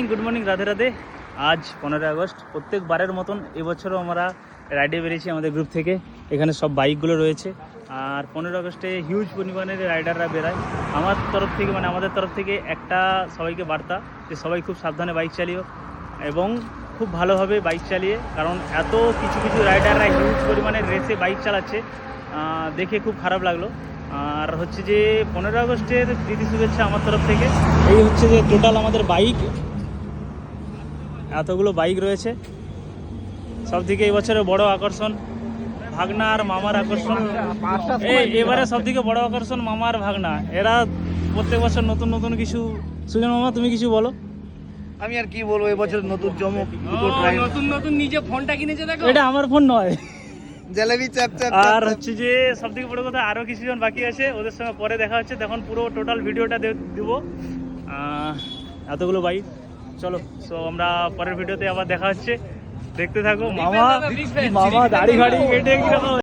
Good morning, Radhe Radhe. আজ 15 August. প্রত্যেকবারের মতন এবছরও আমরা রাইডে বেরিয়েছি আমাদের গ্রুপ থেকে। এখানে সব বাইকগুলো রয়েছে। আর 15 আগস্টে হিউজ পরিমাণের রাইডাররা বেরায়। আমার তরফ থেকে আমাদের তরফ থেকে একটা সবাইকে বার্তা যে সবাই খুব সাবধানে বাইক চালিও এবং খুব ভালোভাবে বাইক চালিয়ে, কারণ এত কিছু কিছু রাইডাররা হিউজ পরিমাণে রেসে বাইক চালাচ্ছে, দেখে খুব খারাপ লাগলো। আর হচ্ছে যে 15 আগস্টের প্রীতি শুভেচ্ছা আমার তরফ থেকে। এই হচ্ছে যে টোটাল আমাদের বাইক, এতগুলো বাইক রয়েছে। সব থেকে এই বছরের বড় আকর্ষণ ভাগনা আর মামার আকর্ষণ। এবারে সব থেকে বড় আকর্ষণ মামা আর ভাগনা। এরা প্রত্যেক বছর নতুন নতুন কিছু। সুজন মামা, তুমি কিছু বলো। আমি আর কি বলবো, এবছর নতুন চমক, নতুন নতুন নিজে ফোনটা কিনেছে, দেখো এটা আমার ফোন নয়। Jalebi chap chap. আর হচ্ছে যে সব থেকে বড় কথা, আরো কিছুজন বাকি আছে, ওদের সঙ্গে পরে দেখা হচ্ছে। তখন পুরো টোটাল ভিডিওটা দিব। এতগুলো বাইক, চলো। সো আমরা পরের ভিডিওতে আবার দেখা হচ্ছে, দেখতে থাকো। মামা দাড়ি ফাড়ি কেটে